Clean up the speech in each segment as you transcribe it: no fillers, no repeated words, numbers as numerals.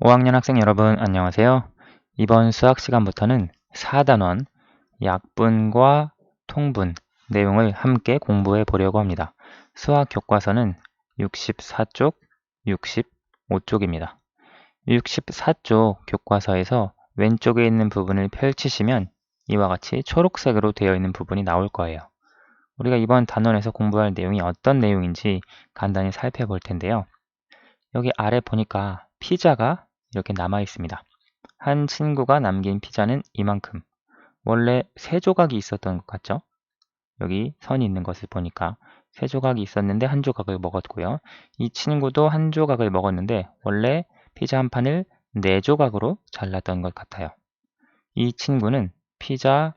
5학년 학생 여러분 안녕하세요. 이번 수학 시간부터는 4단원 약분과 통분 내용을 함께 공부해 보려고 합니다. 수학 교과서는 64쪽, 65쪽입니다. 64쪽 교과서에서 왼쪽에 있는 부분을 펼치시면 이와 같이 초록색으로 되어 있는 부분이 나올 거예요. 우리가 이번 단원에서 공부할 내용이 어떤 내용인지 간단히 살펴볼 텐데요. 여기 아래 보니까 피자가 이렇게 남아 있습니다. 한 친구가 남긴 피자는 이만큼. 원래 세 조각이 있었던 것 같죠? 여기 선이 있는 것을 보니까 세 조각이 있었는데 한 조각을 먹었고요. 이 친구도 한 조각을 먹었는데 원래 피자 한 판을 네 조각으로 잘랐던 것 같아요. 이 친구는 피자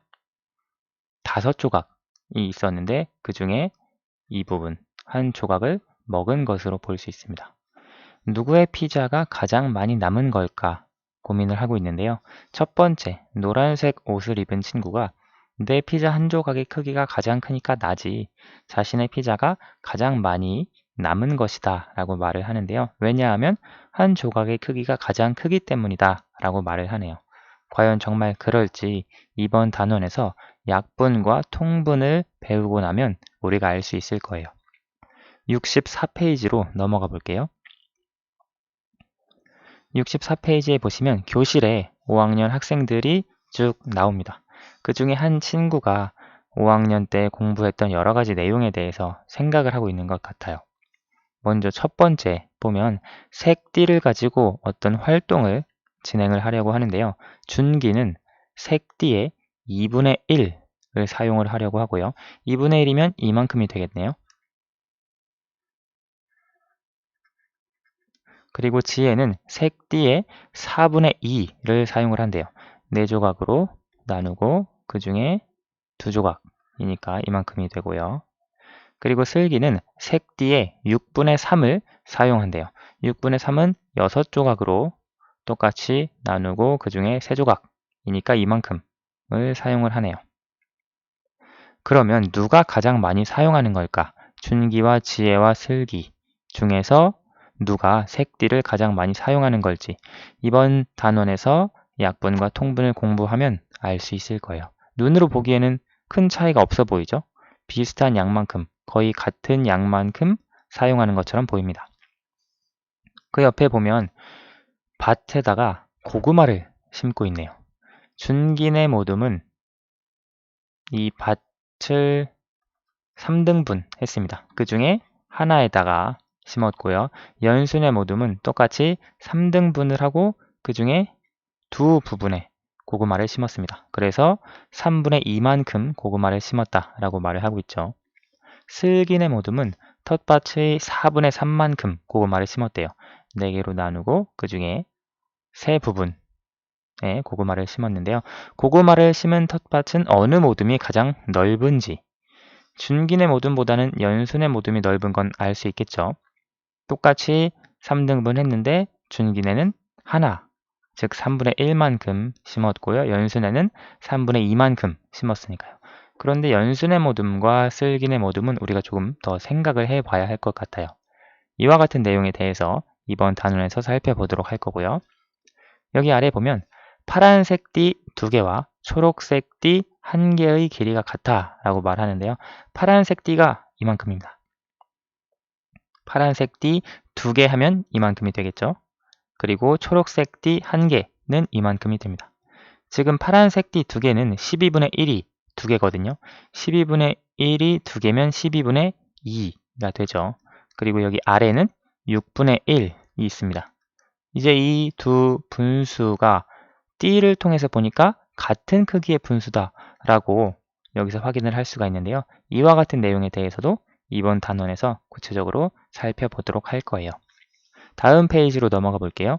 5조각이 있었는데 그 중에 이 부분 한 조각을 먹은 것으로 볼 수 있습니다. 누구의 피자가 가장 많이 남은 걸까 고민을 하고 있는데요. 첫 번째, 노란색 옷을 입은 친구가 내 피자 한 조각의 크기가 가장 크니까 나지. 자신의 피자가 가장 많이 남은 것이다 라고 말을 하는데요. 왜냐하면 한 조각의 크기가 가장 크기 때문이다 라고 말을 하네요. 과연 정말 그럴지 이번 단원에서 약분과 통분을 배우고 나면 우리가 알 수 있을 거예요. 64페이지로 넘어가 볼게요. 64페이지에 보시면 교실에 5학년 학생들이 쭉 나옵니다. 그 중에 한 친구가 5학년 때 공부했던 여러 가지 내용에 대해서 생각을 하고 있는 것 같아요. 먼저 첫 번째 보면 색띠를 가지고 어떤 활동을 진행을 하려고 하는데요. 준기는 색띠의 2분의 1을 사용을 하려고 하고요. 2분의 1이면 이만큼이 되겠네요. 그리고 지혜는 색띠의 4분의 2를 사용을 한대요. 4조각으로 나누고 그 중에 2조각이니까 이만큼이 되고요. 그리고 슬기는 색띠의 6분의 3을 사용한대요. 6분의 3은 6조각으로 똑같이 나누고 그 중에 3조각이니까 이만큼을 사용을 하네요. 그러면 누가 가장 많이 사용하는 걸까? 준기와 지혜와 슬기 중에서 누가 색띠를 가장 많이 사용하는 걸지 이번 단원에서 약분과 통분을 공부하면 알 수 있을 거예요. 눈으로 보기에는 큰 차이가 없어 보이죠? 비슷한 양만큼, 거의 같은 양만큼 사용하는 것처럼 보입니다. 그 옆에 보면 밭에다가 고구마를 심고 있네요. 준기네 모둠은 이 밭을 3등분 했습니다. 그 중에 하나에다가 심었고요. 연순의 모둠은 똑같이 3등분을 하고 그 중에 두 부분에 고구마를 심었습니다. 그래서 3분의 2만큼 고구마를 심었다라고 말을 하고 있죠. 슬기네 모둠은 텃밭의 4분의 3만큼 고구마를 심었대요. 4개로 나누고 그 중에 세 부분에 고구마를 심었는데요. 고구마를 심은 텃밭은 어느 모둠이 가장 넓은지 준기네 모둠보다는 연순의 모둠이 넓은 건 알 수 있겠죠. 똑같이 3등분 했는데 준기네는 하나, 즉 3분의 1만큼 심었고요. 연순에는 3분의 2만큼 심었으니까요. 그런데 연순의 모둠과 슬기네 모둠은 우리가 조금 더 생각을 해봐야 할 것 같아요. 이와 같은 내용에 대해서 이번 단원에서 살펴보도록 할 거고요. 여기 아래 보면 파란색 띠 2개와 초록색 띠 1개의 길이가 같아 라고 말하는데요. 파란색 띠가 이만큼입니다. 파란색 띠 2개 하면 이만큼이 되겠죠. 그리고 초록색 띠 1개는 이만큼이 됩니다. 지금 파란색 띠 2개는 12분의 1이 2개거든요. 12분의 1이 2개면 12분의 2가 되죠. 그리고 여기 아래는 6분의 1이 있습니다. 이제 이 두 분수가 띠를 통해서 보니까 같은 크기의 분수다라고 여기서 확인을 할 수가 있는데요. 이와 같은 내용에 대해서도 이번 단원에서 구체적으로 살펴보도록 할 거예요. 다음 페이지로 넘어가 볼게요.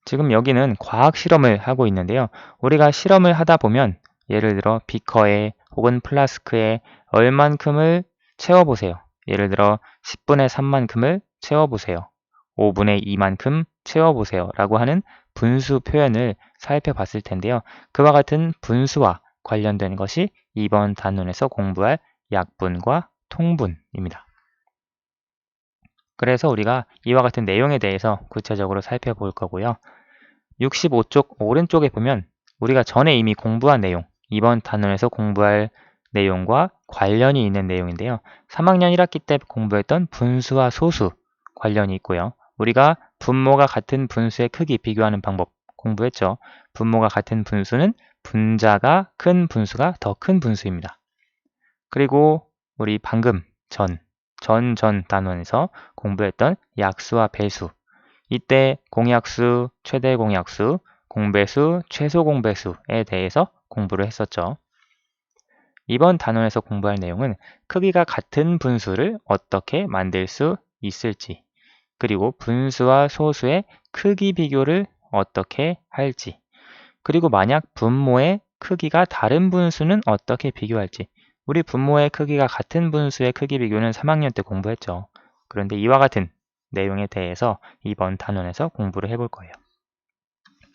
지금 여기는 과학 실험을 하고 있는데요. 우리가 실험을 하다 보면 예를 들어 비커에 혹은 플라스크에 얼만큼을 채워보세요. 예를 들어 10분의 3만큼을 채워보세요. 5분의 2만큼 채워보세요. 라고 하는 분수 표현을 살펴봤을 텐데요. 그와 같은 분수와 관련된 것이 이번 단원에서 공부할 약분과 통분입니다. 그래서 우리가 이와 같은 내용에 대해서 구체적으로 살펴볼 거고요. 65쪽 오른쪽에 보면 우리가 전에 이미 공부한 내용, 이번 단원에서 공부할 내용과 관련이 있는 내용인데요. 3학년 1학기 때 공부했던 분수와 소수 관련이 있고요. 우리가 분모가 같은 분수의 크기 비교하는 방법 공부했죠. 분모가 같은 분수는 분자가 큰 분수가 더 큰 분수입니다. 그리고 우리 방금 전 단원에서 공부했던 약수와 배수, 이때 공약수, 최대 공약수, 공배수, 최소 공배수에 대해서 공부를 했었죠. 이번 단원에서 공부할 내용은 크기가 같은 분수를 어떻게 만들 수 있을지, 그리고 분수와 소수의 크기 비교를 어떻게 할지, 그리고 만약 분모의 크기가 다른 분수는 어떻게 비교할지. 우리 분모의 크기가 같은 분수의 크기 비교는 3학년 때 공부했죠. 그런데 이와 같은 내용에 대해서 이번 단원에서 공부를 해볼 거예요.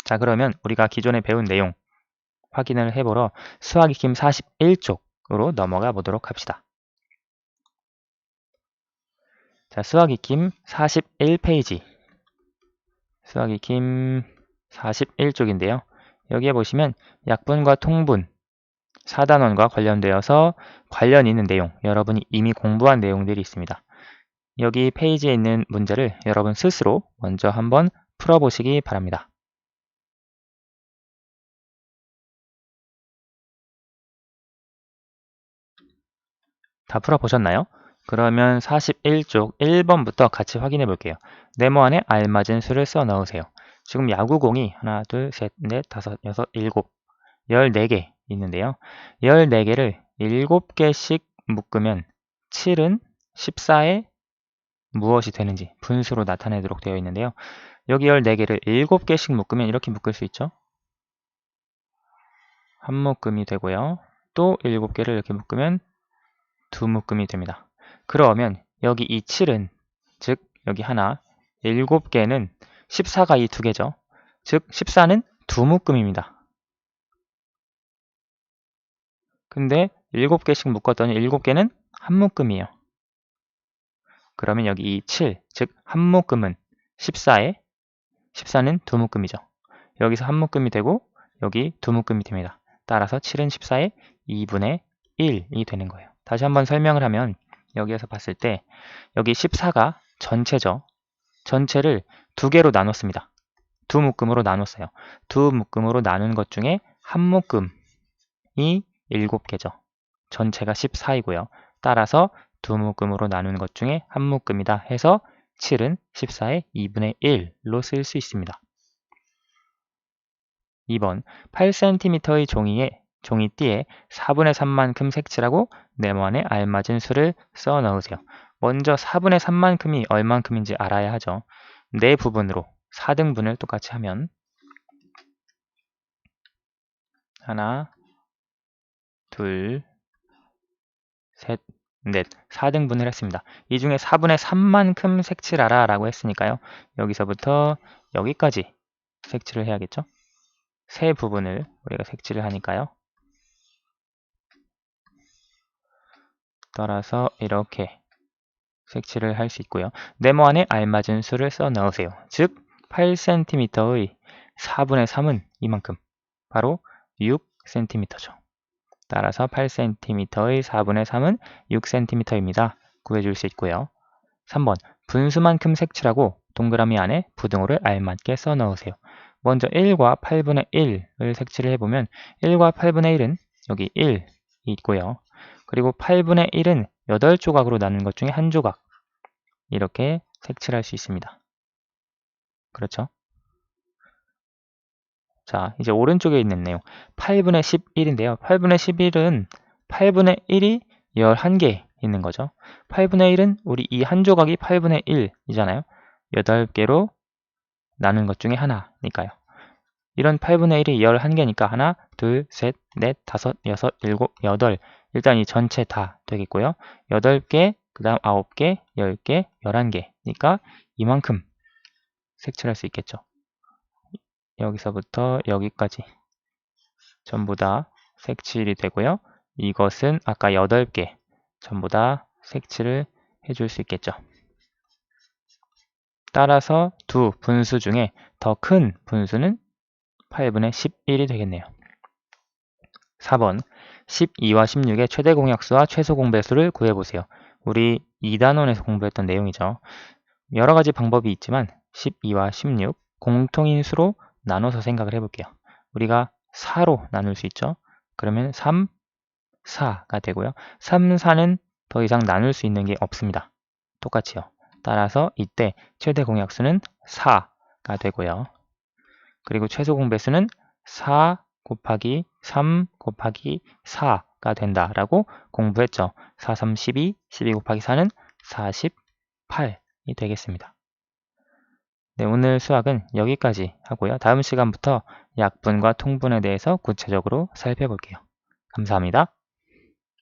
자, 그러면 우리가 기존에 배운 내용 확인을 해보러 수학 익힘 41쪽으로 넘어가 보도록 합시다. 자, 수학 익힘 41페이지. 수학 익힘 41쪽인데요. 여기에 보시면 약분과 통분, 4단원과 관련되어서 관련 있는 내용, 여러분이 이미 공부한 내용들이 있습니다. 여기 페이지에 있는 문제를 여러분 스스로 먼저 한번 풀어보시기 바랍니다. 다 풀어보셨나요? 그러면 41쪽 1번부터 같이 확인해 볼게요. 네모 안에 알맞은 수를 써 넣으세요. 지금 야구공이 하나, 둘, 셋, 넷, 다섯, 여섯, 일곱, 14개 있는데요. 14개를 7개씩 묶으면 7은 14에 무엇이 되는지 분수로 나타내도록 되어 있는데요. 여기 14개를 7개씩 묶으면 이렇게 묶을 수 있죠. 한 묶음이 되고요. 또 7개를 이렇게 묶으면 두 묶음이 됩니다. 그러면 여기 이 7은, 즉 여기 하나, 7개는 14가 이 두 개죠. 즉 14는 두 묶음입니다. 근데 7개씩 묶었더니 7개는 한 묶음이에요. 그러면 여기 이 7, 즉 한 묶음은 14에 14는 두 묶음이죠. 여기서 한 묶음이 되고 여기 두 묶음이 됩니다. 따라서 7은 14의 2분의 1이 되는 거예요. 다시 한번 설명을 하면 여기에서 봤을 때 여기 14가 전체죠. 전체를 두 개로 나눴습니다. 두 묶음으로 나눴어요. 두 묶음으로 나눈 것 중에 한 묶음이 7개죠. 전체가 14이고요. 따라서 두 묶음으로 나눈 것 중에 한 묶음이다 해서 7은 14의 2분의 1로 쓸 수 있습니다. 2번 8cm의 종이띠에 4분의 3만큼 색칠하고 네모안에 알맞은 수를 써 넣으세요. 먼저 4분의 3만큼이 얼만큼인지 알아야 하죠. 네 부분으로 4등분을 똑같이 하면 하나, 둘, 셋, 넷, 4등분을 했습니다. 이 중에 4분의 3만큼 색칠하라 라고 했으니까요. 여기서부터 여기까지 색칠을 해야겠죠. 세 부분을 우리가 색칠을 하니까요. 따라서 이렇게 색칠을 할 수 있고요. 네모안에 알맞은 수를 써 넣으세요. 즉 8cm의 4분의 3은 이만큼, 바로 6cm죠. 따라서 8cm의 4분의 3은 6cm입니다. 구해줄 수 있고요. 3번 분수만큼 색칠하고 동그라미 안에 부등호를 알맞게 써 넣으세요. 먼저 1과 8분의 1을 색칠을 해보면 1과 8분의 1은 여기 1이 있고요. 그리고 8분의 1은 8조각으로 나눈 것 중에 한 조각, 이렇게 색칠할 수 있습니다. 그렇죠? 자, 이제 오른쪽에 있는 내용 8분의 11인데요. 8분의 11은 8분의 1이 11개 있는 거죠. 8분의 1은 우리 이 한 조각이 8분의 1이잖아요. 8개로 나눈 것 중에 하나니까요. 이런 8분의 1이 11개니까 하나, 둘, 셋, 넷, 다섯, 여섯, 일곱, 여덟. 일단 이 전체 다 되겠고요. 8개, 그 다음 9개, 10개, 11개니까 이만큼 색칠할 수 있겠죠. 여기서부터 여기까지 전부 다 색칠이 되고요. 이것은 아까 8개 전부 다 색칠을 해줄 수 있겠죠. 따라서 두 분수 중에 더 큰 분수는 8분의 11이 되겠네요. 4번 12와 16의 최대 공약수와 최소 공배수를 구해보세요. 우리 2단원에서 공부했던 내용이죠. 여러 가지 방법이 있지만 12와 16 공통인 수로 나눠서 생각을 해볼게요. 우리가 4로 나눌 수 있죠. 그러면 3, 4가 되고요. 3, 4는 더 이상 나눌 수 있는 게 없습니다. 똑같이요. 따라서 이때 최대 공약수는 4가 되고요. 그리고 최소 공배수는 4 곱하기 3 곱하기 4가 된다라고 공부했죠. 4, 3, 12, 12 곱하기 4는 48이 되겠습니다. 네, 오늘 수학은 여기까지 하고요. 다음 시간부터 약분과 통분에 대해서 구체적으로 살펴볼게요. 감사합니다.